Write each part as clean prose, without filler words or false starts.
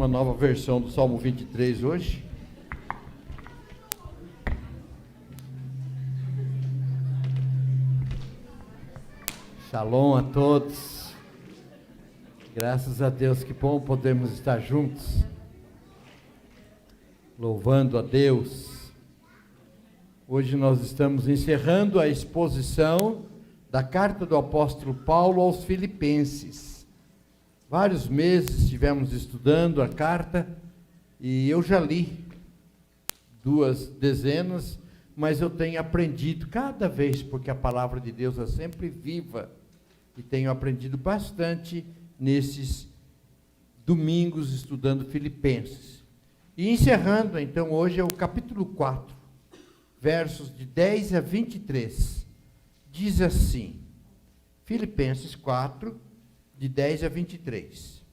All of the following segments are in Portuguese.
uma nova versão do Salmo 23 hoje. Shalom a todos. Graças a Deus, que bom podermos estar juntos, louvando a Deus. Hoje nós estamos encerrando a exposição da carta do apóstolo Paulo aos Filipenses. Vários meses estivemos estudando a carta e eu já li 2 dezenas, mas eu tenho aprendido cada vez, porque a palavra de Deus é sempre viva, e tenho aprendido bastante nesses domingos estudando Filipenses. E encerrando, então, hoje é o capítulo 4, versos de 10 a 23. Diz assim, Filipenses 4, de 10 a 23.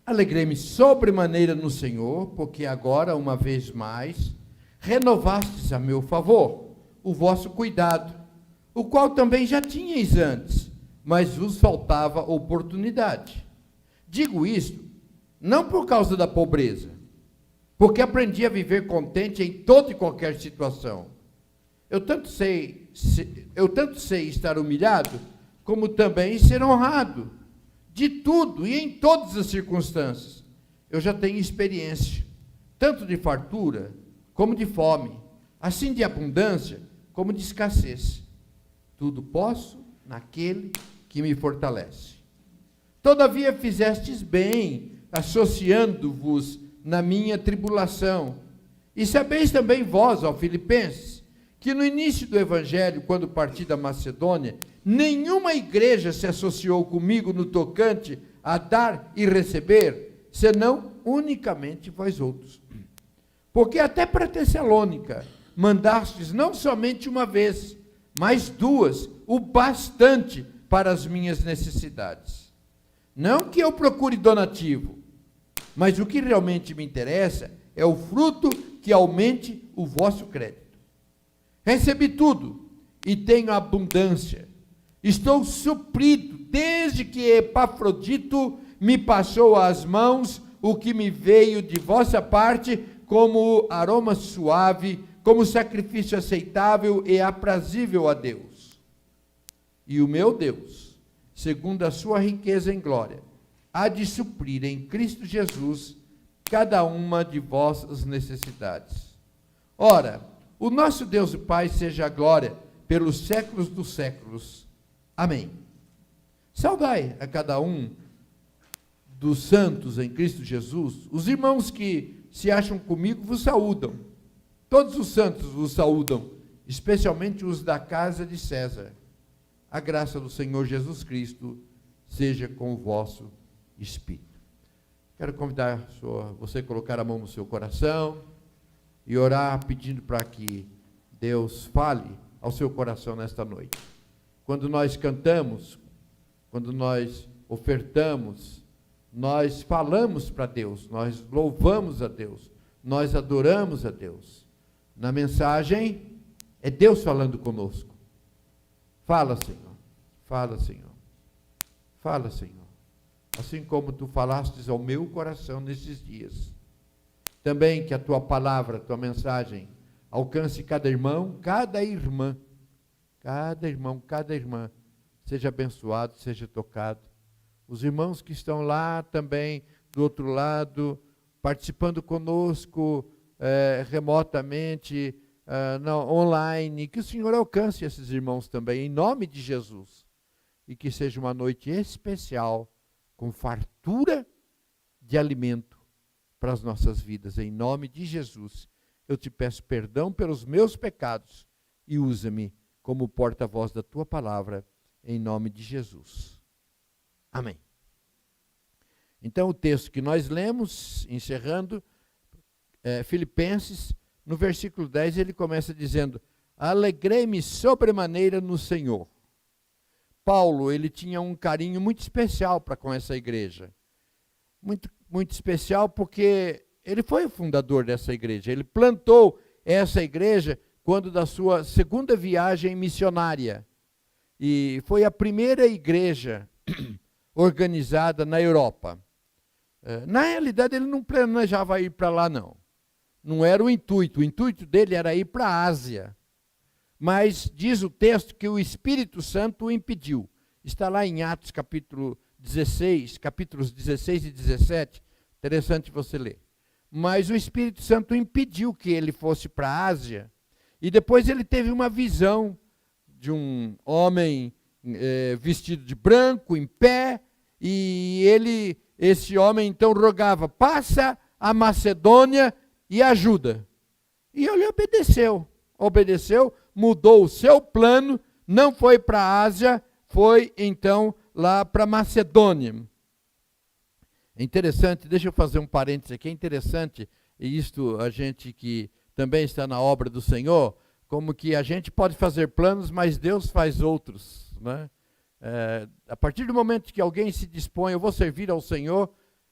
Alegrei-me sobremaneira no Senhor, porque agora, uma vez mais, renovastes a meu favor o vosso cuidado, o qual também já tinhais antes, mas vos faltava oportunidade. Digo isto, não por causa da pobreza, porque aprendi a viver contente em toda e qualquer situação. Eu tanto sei estar humilhado, como também ser honrado, de tudo e em todas as circunstâncias. Eu já tenho experiência, tanto de fartura, como de fome, assim de abundância, como de escassez. Tudo posso naquele que me fortalece. Todavia fizestes bem, associando-vos na minha tribulação. E sabeis também vós, ó Filipenses, que no início do Evangelho, quando parti da Macedônia, nenhuma igreja se associou comigo no tocante a dar e receber, senão unicamente vós outros. Porque até para Tessalônica mandastes não somente uma vez, mas 2, o bastante para as minhas necessidades. Não que eu procure donativo, mas o que realmente me interessa é o fruto que aumente o vosso crédito. Recebi tudo e tenho abundância. Estou suprido desde que Epafrodito me passou às mãos o que me veio de vossa parte como aroma suave, como sacrifício aceitável e aprazível a Deus. E o meu Deus, segundo a sua riqueza em glória, há de suprir em Cristo Jesus cada uma de vossas necessidades. Ora, o nosso Deus e Pai seja a glória pelos séculos dos séculos. Amém. Saudai a cada um dos santos em Cristo Jesus. Os irmãos que se acham comigo vos saúdam. Todos os santos vos saúdam, especialmente os da casa de César. A graça do Senhor Jesus Cristo seja com o vosso espírito. Quero convidar você a colocar a mão no seu coração e orar pedindo para que Deus fale ao seu coração nesta noite. Quando nós cantamos, quando nós ofertamos, nós falamos para Deus, nós louvamos a Deus, nós adoramos a Deus. Na mensagem, é Deus falando conosco. Fala, Senhor. Fala, Senhor. Fala, Senhor. Assim como tu falastes ao meu coração nesses dias. Também que a tua palavra, a tua mensagem, alcance cada irmão, cada irmã. Cada irmão, cada irmã, seja abençoado, seja tocado. Os irmãos que estão lá também, do outro lado, participando conosco remotamente, online, que o Senhor alcance esses irmãos também, em nome de Jesus. E que seja uma noite especial, com fartura de alimento para as nossas vidas. Em nome de Jesus, eu te peço perdão pelos meus pecados e usa-me como porta-voz da tua palavra, em nome de Jesus. Amém. Então, o texto que nós lemos, encerrando, Filipenses, no versículo 10, ele começa dizendo, alegrei-me sobremaneira no Senhor. Paulo, ele tinha um carinho muito especial para com essa igreja. Muito, muito especial porque ele foi o fundador dessa igreja. Ele plantou essa igreja quando da sua segunda viagem missionária. E foi a primeira igreja organizada na Europa. Na realidade, ele não planejava ir para lá, não. Não era o intuito dele era ir para a Ásia. Mas diz o texto que o Espírito Santo o impediu. Está lá em Atos capítulo 16, capítulos 16 e 17, interessante você ler. Mas o Espírito Santo impediu que ele fosse para a Ásia, e depois ele teve uma visão de um homem vestido de branco, em pé, e esse homem então rogava, passa a Macedônia e ajuda. E ele obedeceu, mudou o seu plano, não foi para a Ásia, foi então lá para Macedônia. É interessante, deixa eu fazer um parênteses aqui, é interessante, e isto a gente que também está na obra do Senhor, como que a gente pode fazer planos, mas Deus faz outros, né? A partir do momento que alguém se dispõe, eu vou servir ao Senhor,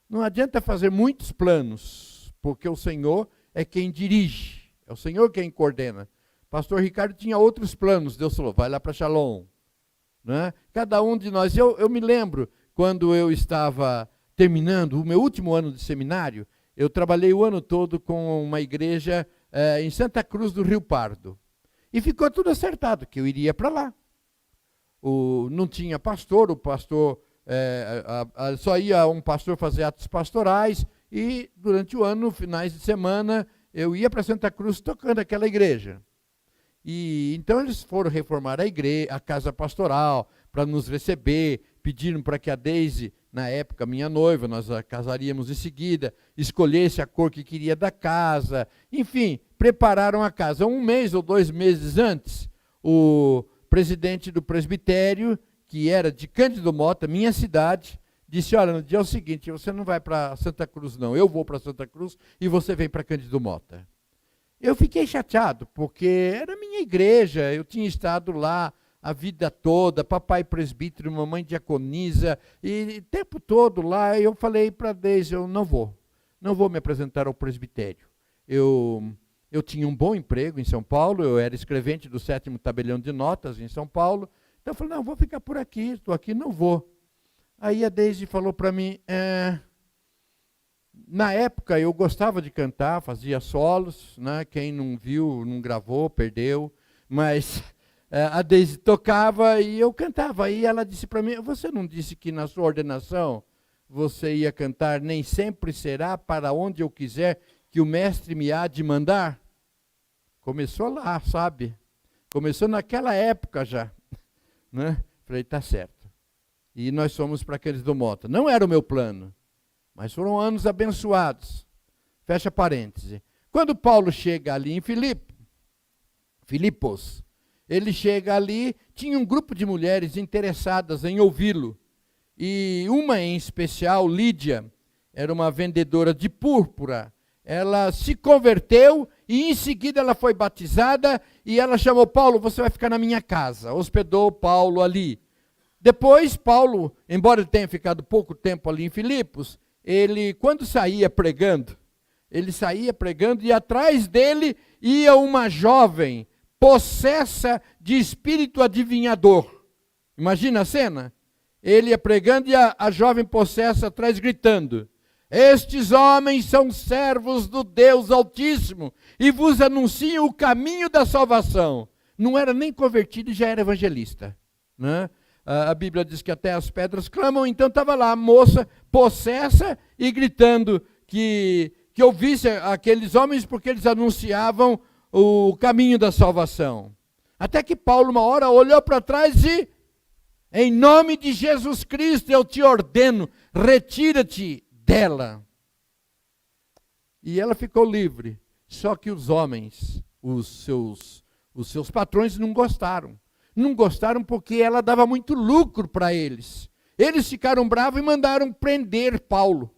não adianta fazer muitos planos, porque o Senhor é quem dirige, é o Senhor quem coordena. Pastor Ricardo tinha outros planos, Deus falou, vai lá para Shalom. Né? Cada um de nós, eu me lembro, quando eu estava terminando o meu último ano de seminário, eu trabalhei o ano todo com uma igreja em Santa Cruz do Rio Pardo. E ficou tudo acertado, que eu iria para lá. Não tinha pastor, o pastor, só ia um pastor fazer atos pastorais, e durante o ano, finais de semana, eu ia para Santa Cruz tocando aquela igreja. E então eles foram reformar a casa pastoral, para nos receber, pediram para que a Deise, na época minha noiva, nós a casaríamos em seguida, escolhesse a cor que queria da casa, enfim, prepararam a casa. 1 mês ou 2 meses antes, o presidente do presbitério, que era de Cândido Mota, minha cidade, disse, olha, no dia é o seguinte, você não vai para Santa Cruz não, eu vou para Santa Cruz e você vem para Cândido Mota. Eu fiquei chateado, porque era minha igreja, eu tinha estado lá a vida toda, papai presbítero, mamãe diaconisa, e o tempo todo lá, eu falei para Deise, eu não vou me apresentar ao presbitério. Eu tinha um bom emprego em São Paulo, eu era escrevente do 7º tabelião de notas em São Paulo, então eu falei, não, vou ficar por aqui, estou aqui, não vou. Aí a Deise falou para mim, na época eu gostava de cantar, fazia solos, né? Quem não viu, não gravou, perdeu, mas a Deise tocava e eu cantava. Aí ela disse para mim, você não disse que na sua ordenação você ia cantar, nem sempre será para onde eu quiser que o mestre me há de mandar? Começou lá, sabe? Começou naquela época já. Né? Falei, tá certo. E nós fomos para Cândido Mota. Não era o meu plano, mas foram anos abençoados. Fecha parêntese. Quando Paulo chega ali em Filipos, ele chega ali, tinha um grupo de mulheres interessadas em ouvi-lo. E uma em especial, Lídia, era uma vendedora de púrpura. Ela se converteu e em seguida ela foi batizada e ela chamou Paulo, você vai ficar na minha casa. Hospedou Paulo ali. Depois, Paulo, embora ele tenha ficado pouco tempo ali em Filipos, ele, quando saía pregando e atrás dele ia uma jovem possessa de espírito adivinhador. Imagina a cena? Ele ia pregando e a jovem possessa atrás gritando, estes homens são servos do Deus Altíssimo e vos anunciam o caminho da salvação. Não era nem convertido e já era evangelista. Né? A Bíblia diz que até as pedras clamam, então estava lá a moça possessa e gritando que ouvisse aqueles homens porque eles anunciavam o caminho da salvação. Até que Paulo, uma hora, olhou para trás e, em nome de Jesus Cristo, eu te ordeno, retira-te dela. E ela ficou livre. Só que os homens, os seus patrões não gostaram. Não gostaram porque ela dava muito lucro para eles. Eles ficaram bravos e mandaram prender Paulo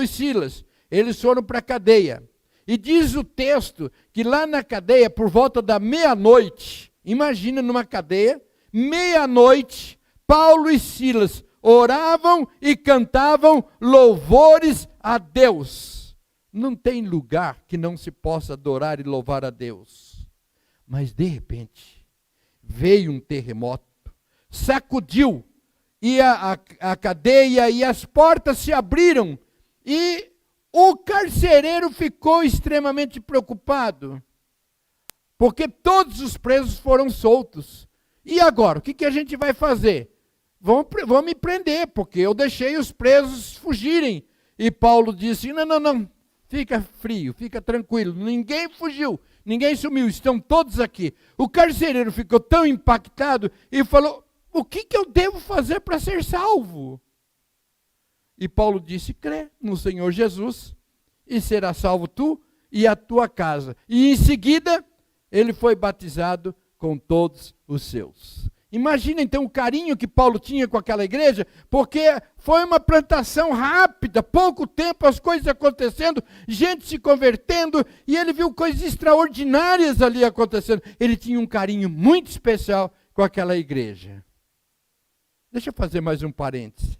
e Silas. Eles foram para a cadeia. E diz o texto que lá na cadeia, por volta da meia-noite, imagina numa cadeia, meia-noite, Paulo e Silas oravam e cantavam louvores a Deus. Não tem lugar que não se possa adorar e louvar a Deus. Mas de repente, veio um terremoto, sacudiu, e a cadeia e as portas se abriram, E o carcereiro ficou extremamente preocupado, porque todos os presos foram soltos. E agora, o que a gente vai fazer? Vão me prender, porque eu deixei os presos fugirem. E Paulo disse, não, fica frio, fica tranquilo, ninguém fugiu, ninguém sumiu, estão todos aqui. O carcereiro ficou tão impactado e falou, o que eu devo fazer para ser salvo? E Paulo disse, crê no Senhor Jesus e será salvo tu e a tua casa. E em seguida, ele foi batizado com todos os seus. Imagina então o carinho que Paulo tinha com aquela igreja, porque foi uma plantação rápida, pouco tempo as coisas acontecendo, gente se convertendo, e ele viu coisas extraordinárias ali acontecendo. Ele tinha um carinho muito especial com aquela igreja. Deixa eu fazer mais um parêntese.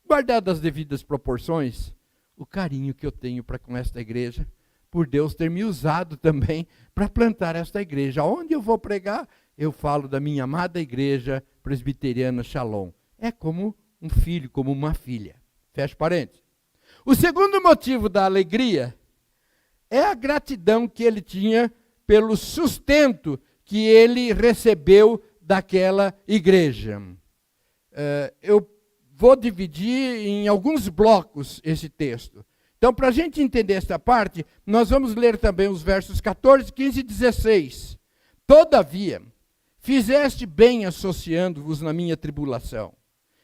Guardadas as devidas proporções, o carinho que eu tenho para com esta igreja, por Deus ter me usado também para plantar esta igreja. Onde eu vou pregar, eu falo da minha amada igreja presbiteriana Shalom. É como um filho, como uma filha. Fecha parênteses. O segundo motivo da alegria é a gratidão que ele tinha pelo sustento que ele recebeu daquela igreja. Eu vou dividir em alguns blocos esse texto. Então, para a gente entender esta parte, nós vamos ler também os versos 14, 15 e 16. Todavia, fizeste bem associando-vos na minha tribulação.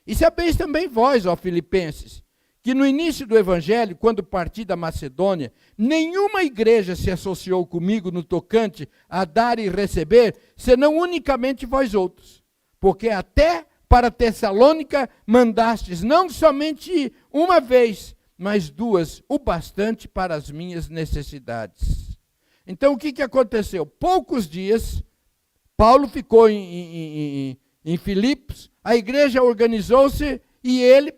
E sabeis também vós, ó Filipenses, que no início do evangelho, quando parti da Macedônia, nenhuma igreja se associou comigo no tocante a dar e receber, senão unicamente vós outros. Porque até para Tessalônica mandastes não somente uma vez, mas duas, o bastante para as minhas necessidades. Então o que aconteceu? Poucos dias, Paulo ficou em Filipos, a igreja organizou-se e ele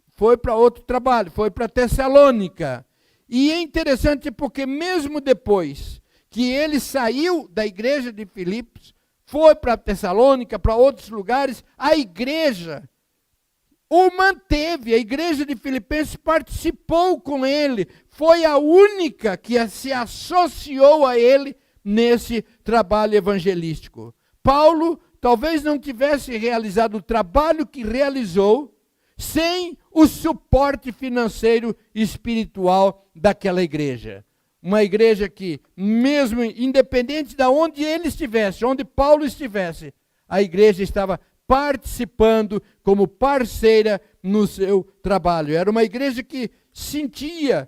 foi para outro trabalho, foi para Tessalônica. E é interessante porque mesmo depois que ele saiu da igreja de Filipos, foi para Tessalônica, para outros lugares, a igreja o manteve, a igreja de Filipenses participou com ele, foi a única que se associou a ele nesse trabalho evangelístico. Paulo talvez não tivesse realizado o trabalho que realizou sem o suporte financeiro e espiritual daquela igreja. Uma igreja que, mesmo independente de onde ele estivesse, onde Paulo estivesse, a igreja estava participando como parceira no seu trabalho. Era uma igreja que sentia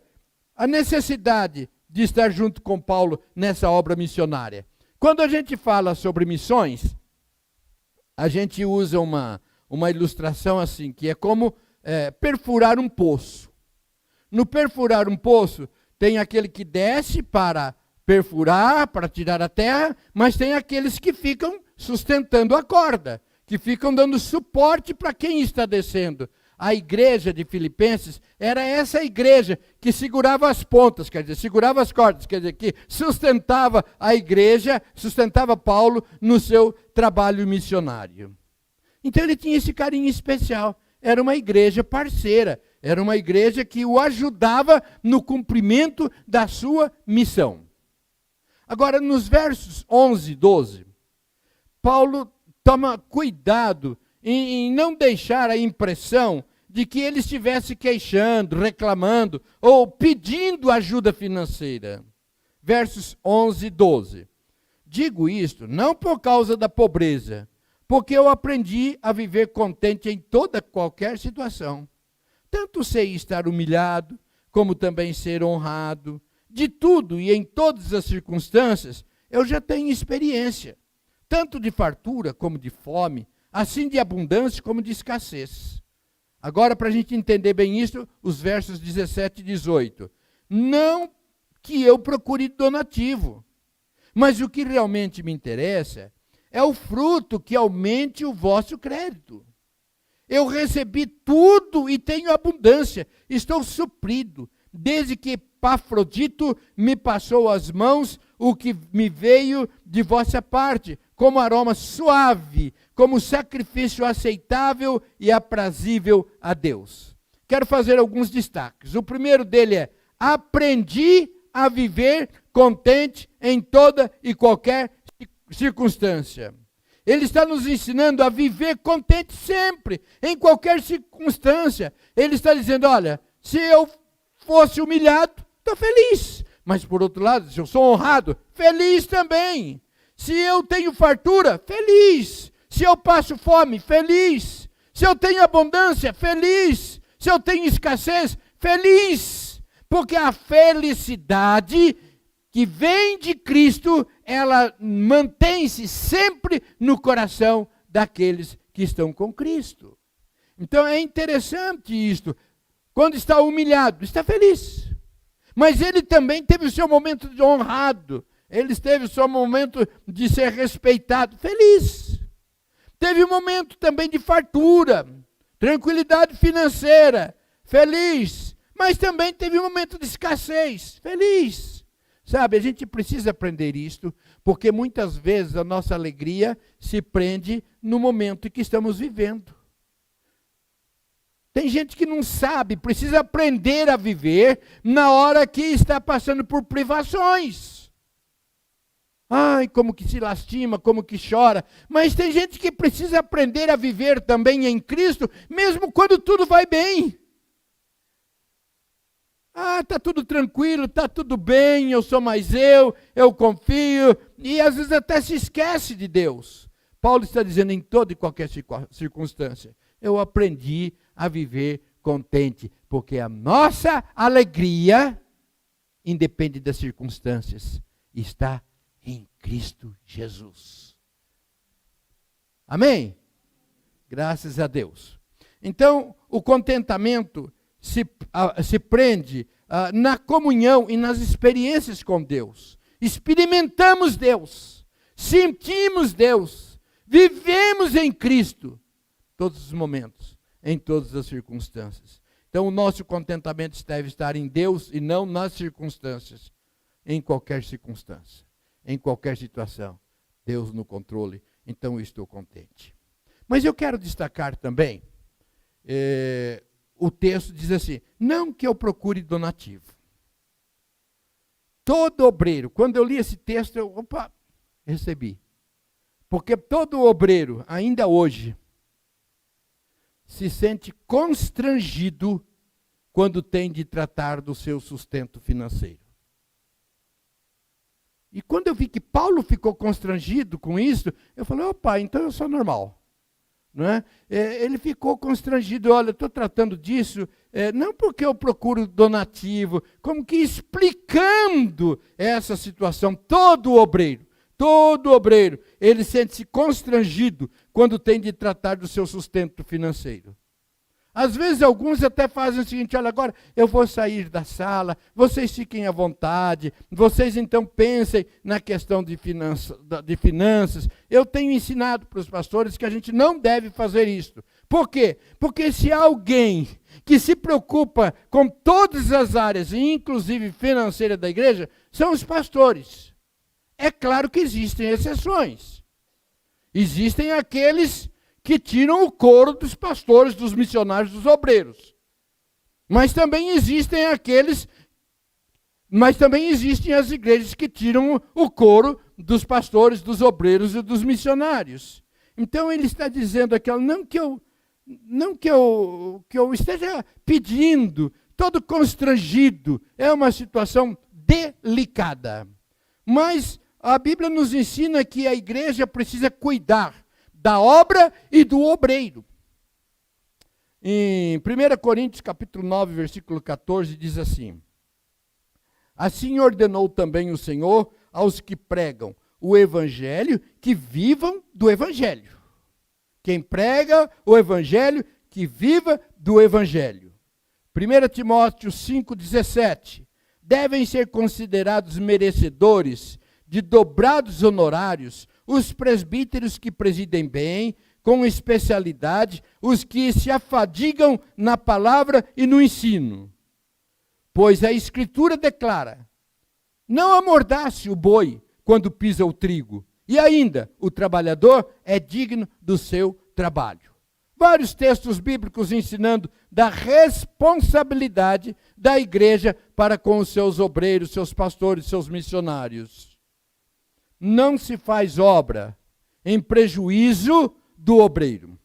a necessidade de estar junto com Paulo nessa obra missionária. Quando a gente fala sobre missões, a gente usa uma ilustração assim, que é como perfurar um poço. No perfurar um poço, tem aquele que desce para perfurar, para tirar a terra, mas tem aqueles que ficam sustentando a corda, que ficam dando suporte para quem está descendo. A igreja de Filipenses era essa igreja que segurava as pontas, quer dizer, segurava as cordas, quer dizer, que sustentava a igreja, sustentava Paulo no seu trabalho missionário. Então ele tinha esse carinho especial. Era uma igreja parceira, era uma igreja que o ajudava no cumprimento da sua missão. Agora, nos versos 11 e 12, Paulo toma cuidado em não deixar a impressão de que ele estivesse queixando, reclamando ou pedindo ajuda financeira. Versos 11 e 12. Digo isto não por causa da pobreza, porque eu aprendi a viver contente em toda qualquer situação. Tanto sei estar humilhado, como também ser honrado. De tudo e em todas as circunstâncias, eu já tenho experiência, tanto de fartura como de fome, assim de abundância como de escassez. Agora, para a gente entender bem isso, os versos 17 e 18. Não que eu procure donativo, mas o que realmente me interessa é o fruto que aumente o vosso crédito. Eu recebi tudo e tenho abundância, estou suprido, desde que Epafrodito me passou às mãos o que me veio de vossa parte, como aroma suave, como sacrifício aceitável e aprazível a Deus. quero fazer alguns destaques. O primeiro dele é: aprendi a viver contente em toda e qualquer circunstância. Ele está nos ensinando a viver contente sempre, em qualquer circunstância. Ele está dizendo: olha, se eu fosse humilhado, estou feliz. Mas por outro lado, se eu sou honrado, feliz também. Se eu tenho fartura, feliz. Se eu passo fome, feliz. Se eu tenho abundância, feliz. Se eu tenho escassez, feliz. Porque a felicidade que vem de Cristo, ela mantém-se sempre no coração daqueles que estão com Cristo. Então é interessante isto. Quando está humilhado, está feliz. Mas ele também teve o seu momento de honrado. Ele teve o seu momento de ser respeitado. Feliz. Teve um momento também de fartura, tranquilidade financeira. Feliz. Mas também teve um momento de escassez. Feliz. Sabe, a gente precisa aprender isto, porque muitas vezes a nossa alegria se prende no momento em que estamos vivendo. Tem gente que não sabe, precisa aprender a viver na hora que está passando por privações. Ai, como que se lastima, como que chora. Mas tem gente que precisa aprender a viver também em Cristo, mesmo quando tudo vai bem. Ah, está tudo tranquilo, está tudo bem, eu sou mais eu confio. E às vezes até se esquece de Deus. Paulo está dizendo: em toda e qualquer circunstância, eu aprendi a viver contente, porque a nossa alegria, independe das circunstâncias, está em Cristo Jesus. Amém? Graças a Deus. Então, o contentamento se prende na comunhão e nas experiências com Deus. Experimentamos Deus, sentimos Deus, vivemos em Cristo, todos os momentos, em todas as circunstâncias. Então o nosso contentamento deve estar em Deus e não nas circunstâncias. Em qualquer circunstância, em qualquer situação, Deus no controle, então eu estou contente. Mas eu quero destacar também, o texto diz assim: não que eu procure donativo. Todo obreiro, quando eu li esse texto, recebi. Porque todo obreiro, ainda hoje, se sente constrangido quando tem de tratar do seu sustento financeiro. E quando eu vi que Paulo ficou constrangido com isso, eu falei: então eu sou normal. Não é? Ele ficou constrangido: olha, estou tratando disso, não porque eu procuro donativo, como que explicando essa situação. Todo obreiro, ele sente-se constrangido quando tem de tratar do seu sustento financeiro. Às vezes alguns até fazem o seguinte: olha, agora eu vou sair da sala, vocês fiquem à vontade, vocês então pensem na questão de finanças. Eu tenho ensinado para os pastores que a gente não deve fazer isso. Por quê? Porque se há alguém que se preocupa com todas as áreas, inclusive financeira da igreja, são os pastores. É claro que existem exceções. Existem aqueles que tiram o couro dos pastores, dos missionários, dos obreiros. Mas também existem as igrejas que tiram o couro dos pastores, dos obreiros e dos missionários. Então ele está dizendo aqui: não que eu esteja pedindo, todo constrangido, é uma situação delicada. Mas a Bíblia nos ensina que a igreja precisa cuidar da obra e do obreiro. Em 1 Coríntios capítulo 9, versículo 14, diz assim: assim ordenou também o Senhor aos que pregam o evangelho, que vivam do evangelho. Quem prega o evangelho, que viva do evangelho. 1 Timóteo 5,17, devem ser considerados merecedores de dobrados honorários os presbíteros que presidem bem, com especialidade, os que se afadigam na palavra e no ensino. Pois a Escritura declara: não amordace o boi quando pisa o trigo, e ainda o trabalhador é digno do seu trabalho. vários textos bíblicos ensinando da responsabilidade da igreja para com os seus obreiros, seus pastores, seus missionários. Não se faz obra em prejuízo do obreiro.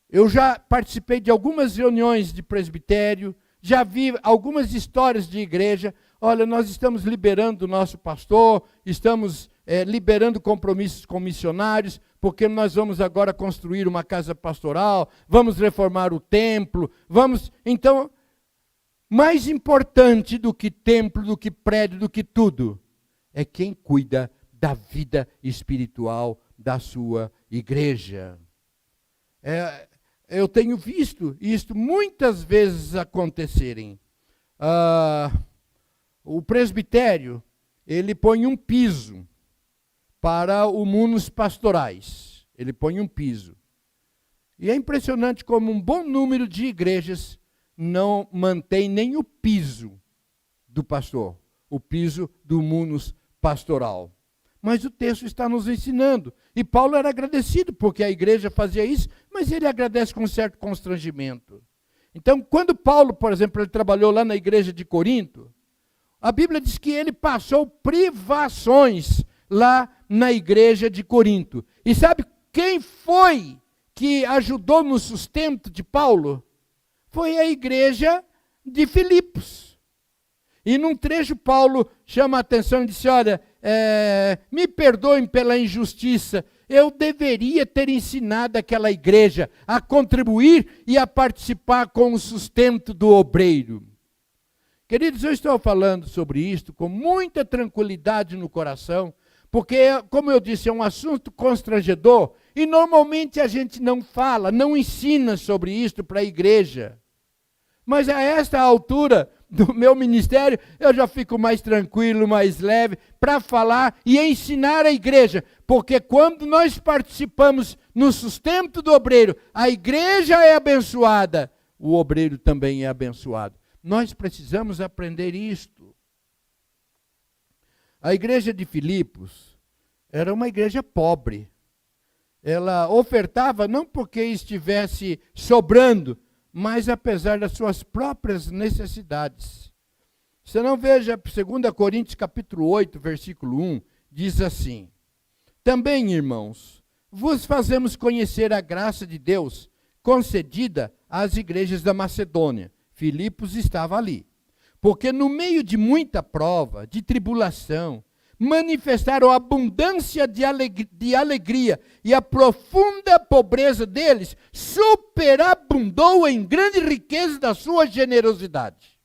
Eu já participei de algumas reuniões de presbitério, já vi algumas histórias de igreja. Olha, nós estamos liberando o nosso pastor, estamos liberando compromissos com missionários, porque nós vamos agora construir uma casa pastoral, vamos reformar o templo, Então, mais importante do que templo, do que prédio, do que tudo, é quem cuida da vida espiritual da sua igreja. Eu tenho visto isto muitas vezes acontecerem. O presbitério, ele põe um piso para os munos pastorais. Ele põe um piso. E é impressionante como um bom número de igrejas não mantém nem o piso do pastor, o piso do munus pastoral. Mas o texto está nos ensinando. E Paulo era agradecido porque a igreja fazia isso, mas ele agradece com um certo constrangimento. Então, quando Paulo, por exemplo, ele trabalhou lá na igreja de Corinto, a Bíblia diz que ele passou privações lá na igreja de Corinto. E sabe quem foi que ajudou no sustento de Paulo? Foi a igreja de Filipos. E num trecho Paulo chama a atenção e disse, olha, me perdoem pela injustiça, eu deveria ter ensinado aquela igreja a contribuir e a participar com o sustento do obreiro. Queridos, eu estou falando sobre isto com muita tranquilidade no coração, porque, como eu disse, é um assunto constrangedor e normalmente a gente não fala, não ensina sobre isto para a igreja. Mas a esta altura do meu ministério, eu já fico mais tranquilo, mais leve, para falar e ensinar a igreja. Porque quando nós participamos no sustento do obreiro, a igreja é abençoada, o obreiro também é abençoado. Nós precisamos aprender isto. A igreja de Filipos era uma igreja pobre. Ela ofertava não porque estivesse sobrando, mas apesar das suas próprias necessidades. Você não veja 2 Coríntios capítulo 8, versículo 1, diz assim: também, irmãos, vos fazemos conhecer a graça de Deus concedida às igrejas da Macedônia. Filipos estava ali. Porque no meio de muita prova, de tribulação, manifestaram a abundância de alegria e a profunda pobreza deles superabundou em grande riqueza da sua generosidade.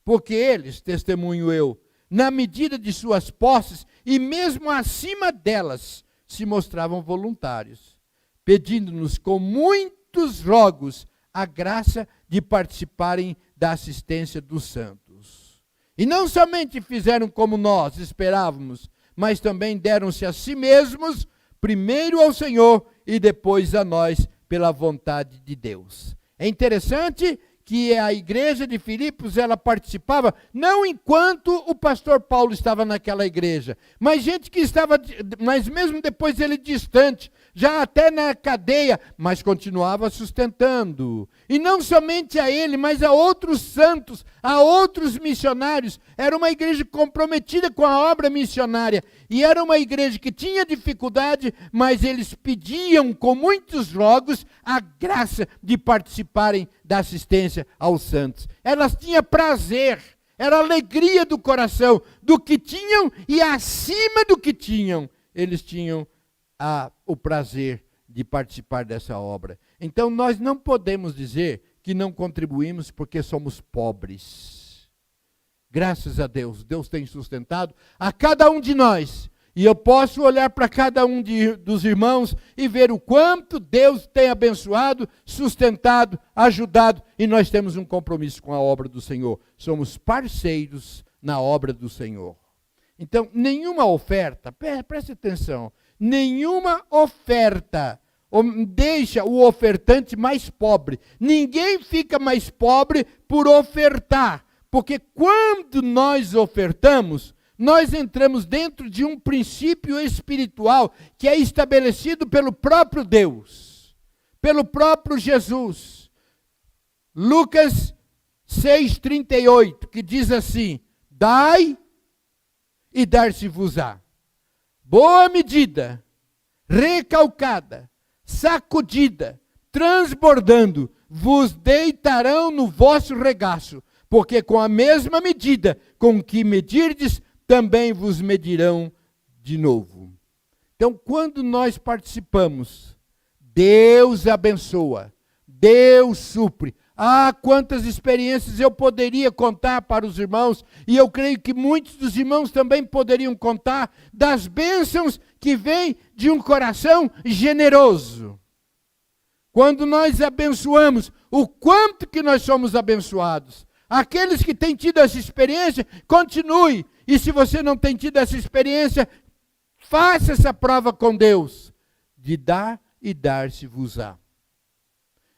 Porque eles, testemunho eu, na medida de suas posses e mesmo acima delas, se mostravam voluntários, pedindo-nos com muitos rogos a graça de participarem da assistência dos santos. E não somente fizeram como nós esperávamos, mas também deram-se a si mesmos, primeiro ao Senhor e depois a nós, pela vontade de Deus. É interessante que a igreja de Filipos, ela participava, não enquanto o pastor Paulo estava naquela igreja, mas gente que estava, mas mesmo depois ele distante, já até na cadeia, mas continuava sustentando. E não somente a ele, mas a outros santos, a outros missionários. Era uma igreja comprometida com a obra missionária. E era uma igreja que tinha dificuldade, mas eles pediam com muitos rogos a graça de participarem da assistência aos santos. Elas tinham prazer, era alegria do coração, do que tinham e acima do que tinham, eles tinham o prazer de participar dessa obra. Então nós não podemos dizer que não contribuímos porque somos pobres. Graças a Deus, Deus tem sustentado a cada um de nós. E eu posso olhar para cada um dos irmãos e ver o quanto Deus tem abençoado, sustentado, ajudado, e nós temos um compromisso com a obra do Senhor. Somos parceiros na obra do Senhor. Então, nenhuma oferta, preste atenção, nenhuma oferta deixa o ofertante mais pobre. Ninguém fica mais pobre por ofertar, porque quando nós ofertamos, nós entramos dentro de um princípio espiritual que é estabelecido pelo próprio Deus, pelo próprio Jesus. Lucas 6,38, que diz assim: dai e dar-se-vos-á. Boa medida, recalcada, sacudida, transbordando, vos deitarão no vosso regaço, porque com a mesma medida com que medirdes, também vos medirão de novo. Então, quando nós participamos, Deus abençoa, Deus supre. Ah, quantas experiências eu poderia contar para os irmãos, e eu creio que muitos dos irmãos também poderiam contar das bênçãos que vêm de um coração generoso. Quando nós abençoamos, o quanto que nós somos abençoados. Aqueles que têm tido essa experiência, continue. E se você não tem tido essa experiência, faça essa prova com Deus, de dar e dar-se-vos-á.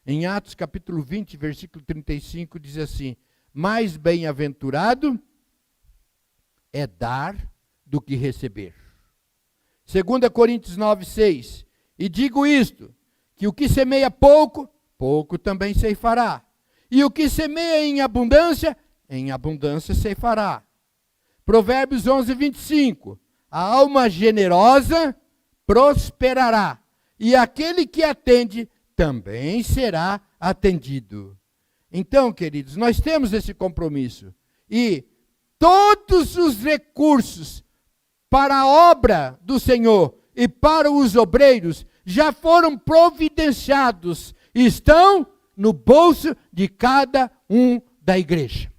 Em Atos capítulo 20, versículo 35, diz assim: mais bem-aventurado é dar do que receber. 2 Coríntios 9, 6. E digo isto, que o que semeia pouco, pouco também ceifará. E o que semeia em abundância ceifará. Provérbios 11, 25. A alma generosa prosperará, e aquele que atende também será atendido. Então, queridos, nós temos esse compromisso. E todos os recursos para a obra do Senhor e para os obreiros já foram providenciados, estão no bolso de cada um da igreja.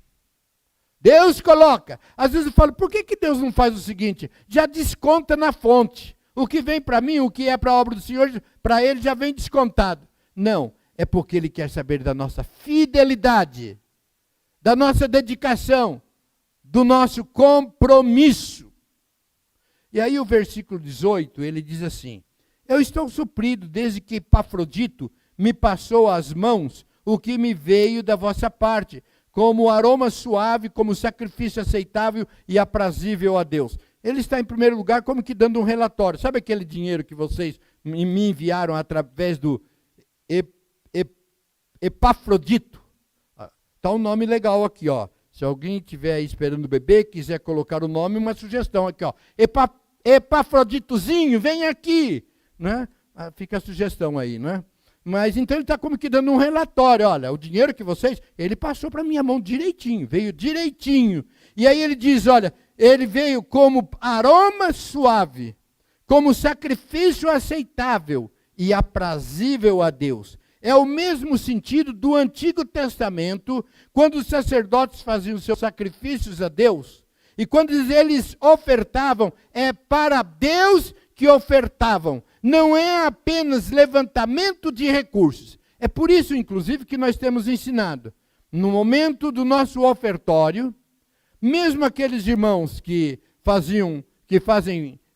Deus coloca. Às vezes eu falo, por que Deus não faz o seguinte? Já desconta na fonte. O que vem para mim, o que é para a obra do Senhor, para ele já vem descontado. Não, é porque ele quer saber da nossa fidelidade, da nossa dedicação, do nosso compromisso. E aí o versículo 18, ele diz assim: eu estou suprido desde que Epafrodito me passou às mãos o que me veio da vossa parte, como aroma suave, como sacrifício aceitável e aprazível a Deus. Ele está em primeiro lugar como que dando um relatório. Sabe aquele dinheiro que vocês me enviaram através do Epafrodito? Está um nome legal aqui, ó. Se alguém estiver aí esperando o bebê, quiser colocar o nome, uma sugestão aqui, ó. Epafroditozinho, vem aqui. Né? Fica a sugestão aí, não é? Mas então ele está como que dando um relatório. Olha, o dinheiro que vocês, ele passou para minha mão direitinho, veio direitinho. E aí ele diz, olha, ele veio como aroma suave, como sacrifício aceitável e aprazível a Deus. É o mesmo sentido do Antigo Testamento, quando os sacerdotes faziam seus sacrifícios a Deus. E quando eles ofertavam, é para Deus que ofertavam. Não é apenas levantamento de recursos. É por isso, inclusive, que nós temos ensinado. No momento do nosso ofertório, mesmo aqueles irmãos que fazem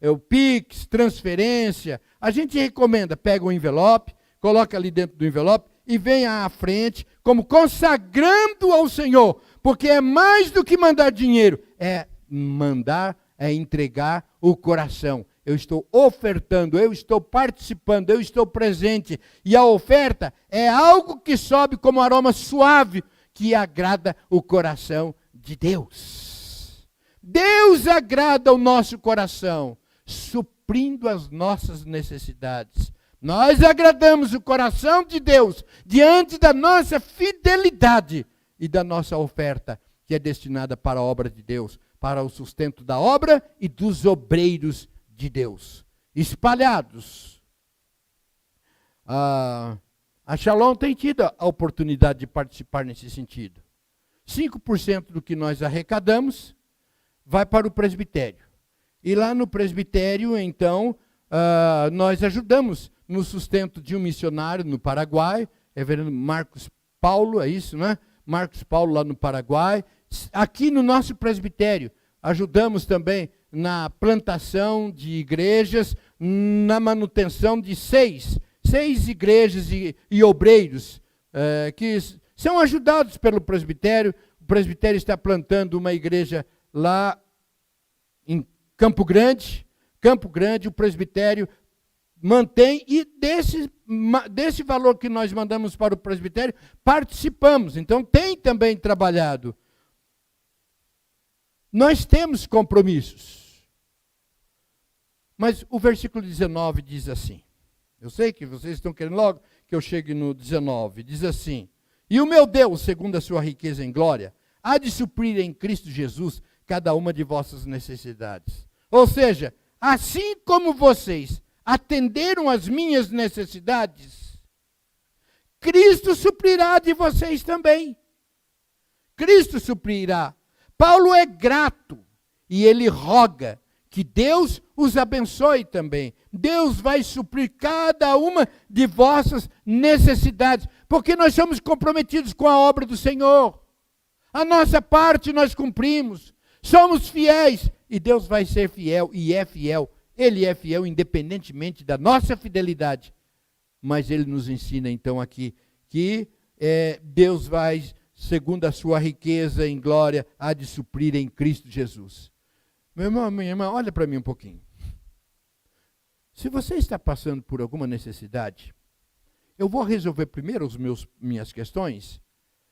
o Pix, transferência, a gente recomenda, pega o envelope, coloca ali dentro do envelope e vem à frente, como consagrando ao Senhor, porque é mais do que mandar dinheiro, é entregar o coração. Eu estou ofertando, eu estou participando, eu estou presente. E a oferta é algo que sobe como aroma suave, que agrada o coração de Deus. Deus agrada o nosso coração, suprindo as nossas necessidades. Nós agradamos o coração de Deus diante da nossa fidelidade e da nossa oferta, que é destinada para a obra de Deus, para o sustento da obra e dos obreiros de Deus, espalhados. A Shalom tem tido a oportunidade de participar nesse sentido. 5% do que nós arrecadamos vai para o presbitério. E lá no presbitério, então, nós ajudamos no sustento de um missionário no Paraguai, reverendo Marcos Paulo, é isso, né? Marcos Paulo lá no Paraguai. Aqui no nosso presbitério, ajudamos também na plantação de igrejas, na manutenção de seis igrejas e obreiros que são ajudados pelo presbitério. O presbitério está plantando uma igreja lá Campo Grande, o presbitério mantém, e desse valor que nós mandamos para o presbitério, participamos. Então tem também trabalhado. Nós temos compromissos. Mas o versículo 19 diz assim, eu sei que vocês estão querendo logo que eu chegue no 19, diz assim: e o meu Deus, segundo a sua riqueza em glória, há de suprir em Cristo Jesus cada uma de vossas necessidades. Ou seja, assim como vocês atenderam às minhas necessidades, Cristo suprirá de vocês também. Cristo suprirá. Paulo é grato e ele roga que Deus os abençoe também. Deus vai suprir cada uma de vossas necessidades, porque nós somos comprometidos com a obra do Senhor. A nossa parte nós cumprimos, somos fiéis, e Deus vai ser fiel, e é fiel. Ele é fiel independentemente da nossa fidelidade. Mas ele nos ensina então aqui que Deus vai, segundo a sua riqueza em glória, há de suprir em Cristo Jesus. Meu irmão, minha irmã, olha para mim um pouquinho. Se você está passando por alguma necessidade, eu vou resolver primeiro minhas questões,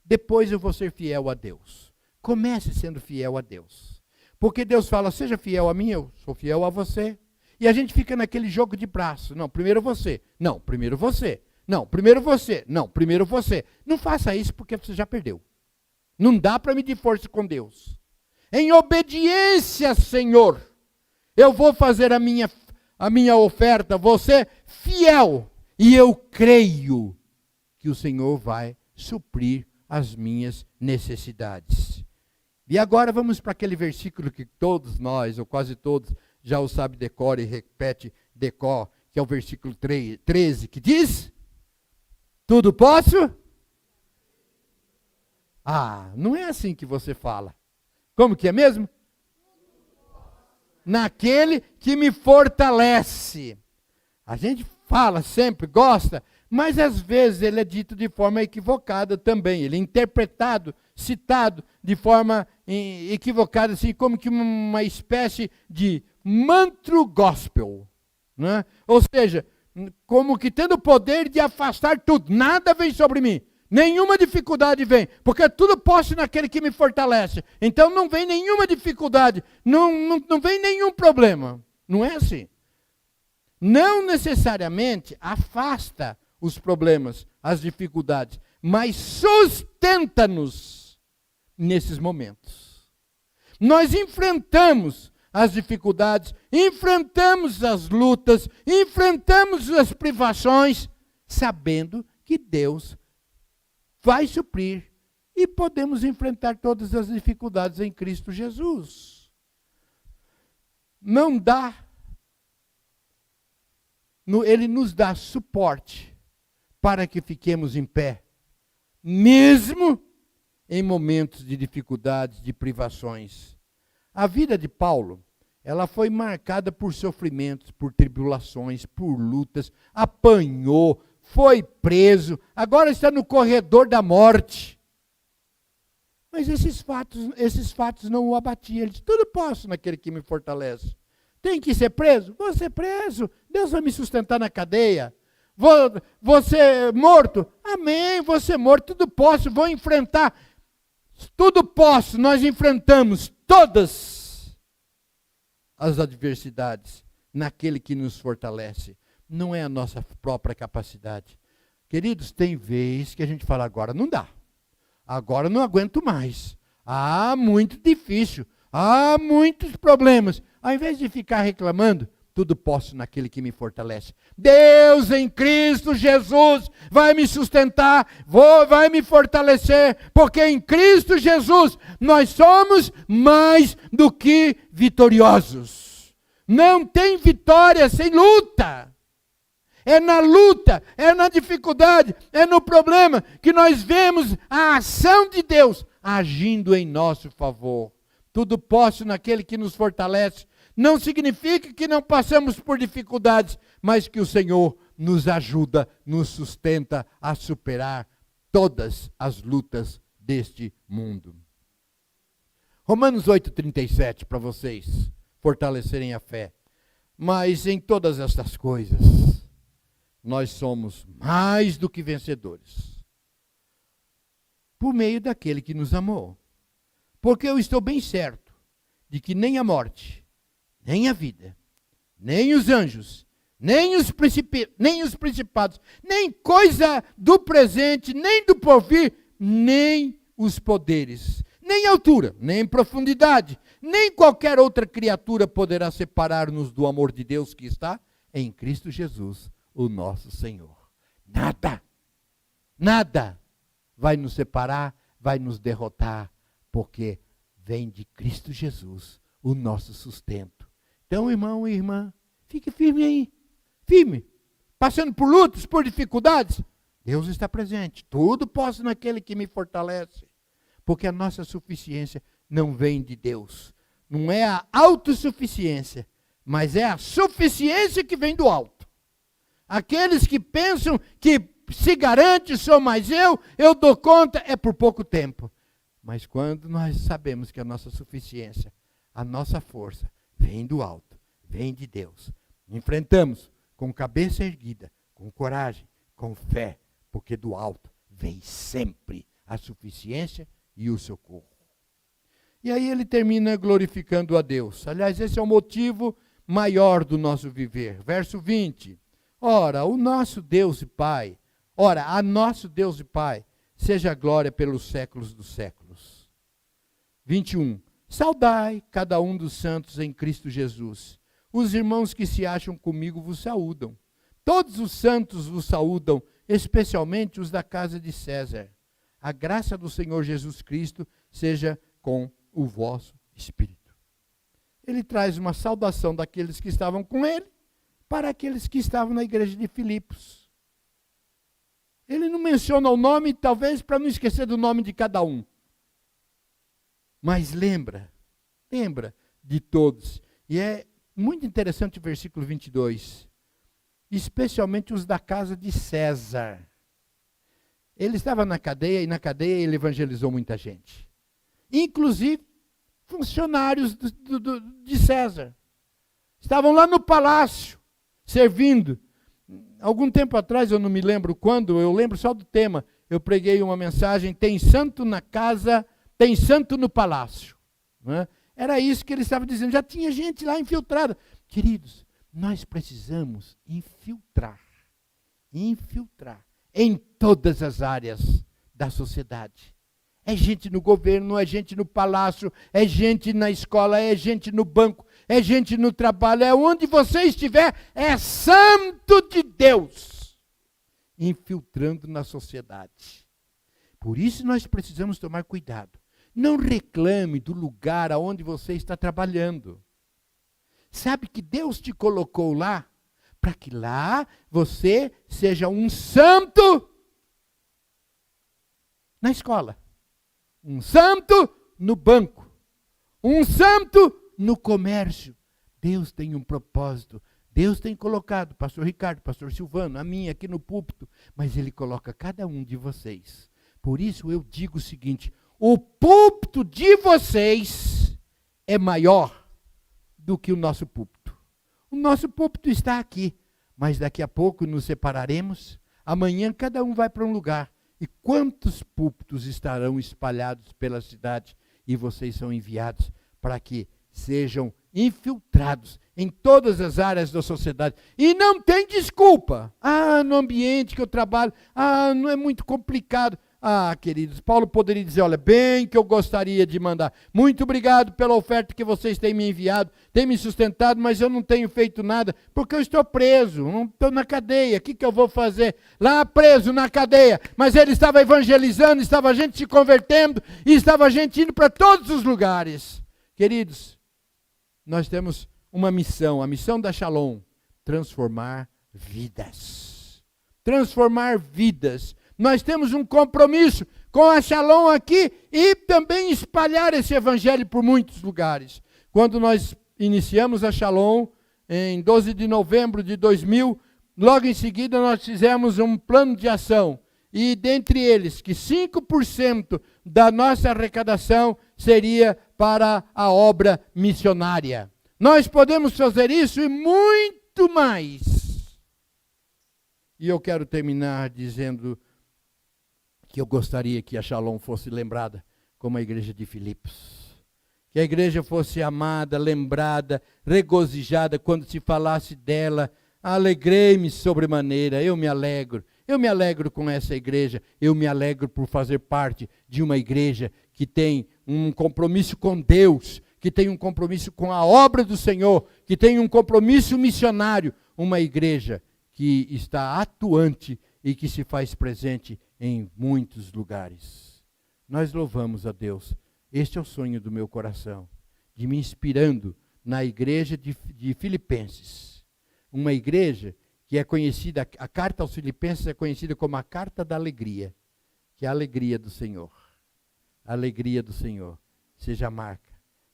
depois eu vou ser fiel a Deus. Comece sendo fiel a Deus. Porque Deus fala, seja fiel a mim, eu sou fiel a você. E a gente fica naquele jogo de braço. Não, primeiro você. Não, primeiro você. Não, primeiro você. Não, primeiro você. Não faça isso porque você já perdeu. Não dá para medir força com Deus. Em obediência, Senhor, eu vou fazer a minha oferta, vou ser fiel. E eu creio que o Senhor vai suprir as minhas necessidades. E agora vamos para aquele versículo que todos nós, ou quase todos, já o sabe decora e repete decor, que é o versículo 13, que diz: tudo posso? Ah, não é assim que você fala. Como que é mesmo? Naquele que me fortalece. A gente fala sempre, gosta, mas às vezes ele é dito de forma equivocada também. Ele é interpretado, citado de forma equivocada, assim como que uma espécie de mantra gospel, né? Ou seja, como que tendo o poder de afastar tudo, nada vem sobre mim, nenhuma dificuldade vem, porque tudo posso naquele que me fortalece. Então não vem nenhuma dificuldade, não vem nenhum problema. Não é assim. Não necessariamente afasta os problemas, as dificuldades, mas sustenta-nos nesses momentos. Nós enfrentamos as dificuldades, enfrentamos as lutas, enfrentamos as privações, sabendo que Deus vai suprir e podemos enfrentar todas as dificuldades em Cristo Jesus. Não dá, Ele nos dá suporte para que fiquemos em pé, mesmo em momentos de dificuldades, de privações. A vida de Paulo, ela foi marcada por sofrimentos, por tribulações, por lutas, apanhou, foi preso, agora está no corredor da morte. Mas esses fatos não o abatiam. Ele disse, tudo posso naquele que me fortalece. Tem que ser preso? Vou ser preso. Deus vai me sustentar na cadeia. Vou ser morto? Amém, vou ser morto. Tudo posso, vou enfrentar. Tudo posso, nós enfrentamos todas as adversidades naquele que nos fortalece. Não é a nossa própria capacidade. Queridos, tem vez que a gente fala, agora não dá. Agora não aguento mais. Ah, muito difícil. Ah, muitos problemas. Ao invés de ficar reclamando, tudo posso naquele que me fortalece. Deus em Cristo Jesus vai me sustentar, vai me fortalecer, porque em Cristo Jesus nós somos mais do que vitoriosos. Não tem vitória sem luta. É na luta, é na dificuldade, é no problema que nós vemos a ação de Deus agindo em nosso favor. Tudo posso naquele que nos fortalece. Não significa que não passamos por dificuldades, mas que o Senhor nos ajuda, nos sustenta a superar todas as lutas deste mundo. Romanos 8,37 para vocês. fortalecerem a fé. Mas em todas estas coisas, nós somos mais do que vencedores. Por meio daquele que nos amou. Porque eu estou bem certo de que nem a morte, nem a vida, nem os anjos, nem os principados, nem coisa do presente, nem do porvir, nem os poderes, nem altura, nem profundidade, nem qualquer outra criatura poderá separar-nos do amor de Deus que está em Cristo Jesus, o nosso Senhor. Nada, nada vai nos separar, vai nos derrotar, porque vem de Cristo Jesus, o nosso sustento. Então, irmão e irmã, fique firme aí, firme, passando por lutas, por dificuldades, Deus está presente. Tudo posso naquele que me fortalece, porque a nossa suficiência não vem de Deus. Não é a autossuficiência, mas é a suficiência que vem do alto. Aqueles que pensam que se garante, sou mais eu dou conta, é por pouco tempo. Mas quando nós sabemos que a nossa suficiência, a nossa força, vem do alto, vem de Deus, enfrentamos com cabeça erguida, com coragem, com fé, porque do alto vem sempre a suficiência e o socorro. E aí ele termina glorificando a Deus. Aliás, esse é o motivo maior do nosso viver. Verso 20. Ora, a nosso Deus e Pai, seja a glória pelos séculos dos séculos. 21. Saudai cada um dos santos em Cristo Jesus. Os irmãos que se acham comigo vos saúdam. Todos os santos vos saúdam, especialmente os da casa de César. A graça do Senhor Jesus Cristo seja com o vosso espírito. Ele traz uma saudação daqueles que estavam com ele para aqueles que estavam na igreja de Filipos. Ele não menciona o nome, talvez para não esquecer do nome de cada um. Mas lembra de todos. E é muito interessante o versículo 22. Especialmente os da casa de César. Ele estava na cadeia, e na cadeia ele evangelizou muita gente. Inclusive, funcionários de César. Estavam lá no palácio, servindo. Algum tempo atrás, eu não me lembro quando, eu lembro só do tema. Eu preguei uma mensagem, tem santo na casa, tem santo no palácio. Não é? Era isso que ele estava dizendo, já tinha gente lá infiltrada. Queridos, nós precisamos infiltrar em todas as áreas da sociedade. É gente no governo, é gente no palácio, é gente na escola, é gente no banco, é gente no trabalho, é onde você estiver, é santo de Deus, infiltrando na sociedade. Por isso nós precisamos tomar cuidado. Não reclame do lugar aonde você está trabalhando. Sabe que Deus te colocou lá, para que lá você seja um santo na escola. Um santo no banco. Um santo no comércio. Deus tem um propósito. Deus tem colocado, pastor Ricardo, pastor Silvano, a mim aqui no púlpito, mas Ele coloca cada um de vocês. Por isso eu digo o seguinte, o púlpito de vocês é maior do que o nosso púlpito. O nosso púlpito está aqui, mas daqui a pouco nos separaremos. Amanhã cada um vai para um lugar. E quantos púlpitos estarão espalhados pela cidade e vocês são enviados para que sejam infiltrados em todas as áreas da sociedade. E não tem desculpa. No ambiente que eu trabalho, não é muito complicado. Queridos, Paulo poderia dizer, olha, bem que eu gostaria de mandar. Muito obrigado pela oferta que vocês têm me enviado, têm me sustentado, mas eu não tenho feito nada, porque eu estou preso, não estou na cadeia. O que eu vou fazer? Lá preso, na cadeia. Mas ele estava evangelizando, estava a gente se convertendo, e estava a gente indo para todos os lugares. Queridos, nós temos uma missão, a missão da Shalom, transformar vidas. Transformar vidas. Nós temos um compromisso com a Shalom aqui e também espalhar esse evangelho por muitos lugares. Quando nós iniciamos a Shalom, em 12 de novembro de 2000, logo em seguida nós fizemos um plano de ação. E dentre eles, que 5% da nossa arrecadação seria para a obra missionária. Nós podemos fazer isso e muito mais. E eu quero terminar dizendo que eu gostaria que a Shalom fosse lembrada como a igreja de Filipos. Que a igreja fosse amada, lembrada, regozijada quando se falasse dela. Alegrei-me sobremaneira, eu me alegro. Eu me alegro com essa igreja, eu me alegro por fazer parte de uma igreja que tem um compromisso com Deus, que tem um compromisso com a obra do Senhor, que tem um compromisso missionário, uma igreja que está atuante e que se faz presente em muitos lugares. Nós louvamos a Deus. Este é o sonho do meu coração, de me inspirando na igreja de Filipenses, uma igreja que é conhecida, a carta aos Filipenses é conhecida como a carta da alegria, que é a alegria do Senhor. A alegria do Senhor seja a marca,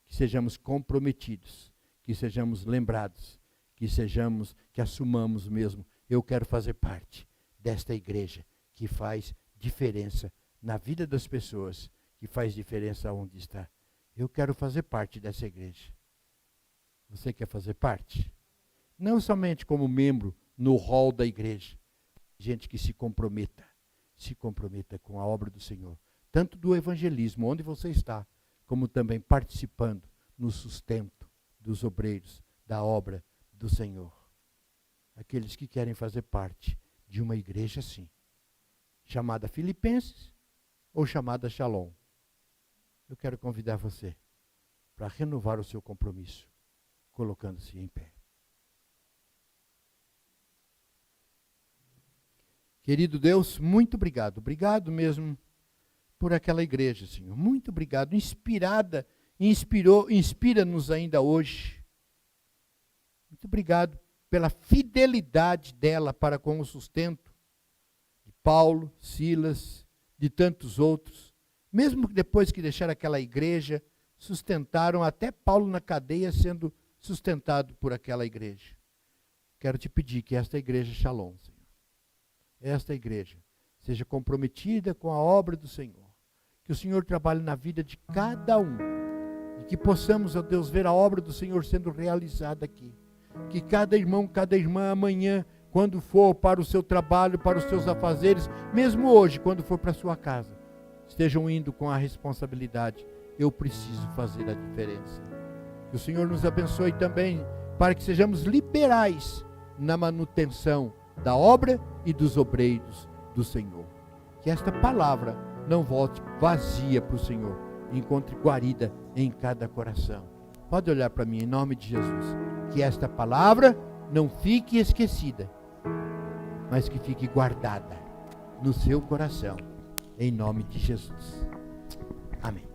que sejamos comprometidos, que sejamos lembrados, que assumamos mesmo, eu quero fazer parte desta igreja que faz diferença na vida das pessoas, que faz diferença onde está. Eu quero fazer parte dessa igreja. Você quer fazer parte? Não somente como membro no hall da igreja, gente que se comprometa com a obra do Senhor, tanto do evangelismo, onde você está, como também participando no sustento dos obreiros da obra do Senhor. Aqueles que querem fazer parte de uma igreja assim, chamada Filipenses ou chamada Shalom. Eu quero convidar você para renovar o seu compromisso, colocando-se em pé. Querido Deus, muito obrigado. Obrigado mesmo por aquela igreja, Senhor. Muito obrigado. Inspira-nos ainda hoje. Muito obrigado pela fidelidade dela para com o sustento de Paulo, Silas, de tantos outros. Mesmo depois que deixaram aquela igreja, sustentaram até Paulo na cadeia sendo sustentado por aquela igreja. Quero te pedir que esta igreja Shalom, Senhor, esta igreja seja comprometida com a obra do Senhor. Que o Senhor trabalhe na vida de cada um. E que possamos, ó Deus, ver a obra do Senhor sendo realizada aqui. Que cada irmão, cada irmã amanhã, quando for para o seu trabalho, para os seus afazeres, mesmo hoje, quando for para a sua casa, estejam indo com a responsabilidade. Eu preciso fazer a diferença. Que o Senhor nos abençoe também, para que sejamos liberais na manutenção da obra e dos obreiros do Senhor. Que esta palavra não volte vazia para o Senhor, encontre guarida em cada coração. Pode olhar para mim em nome de Jesus. Que esta palavra não fique esquecida, mas que fique guardada no seu coração, em nome de Jesus. Amém.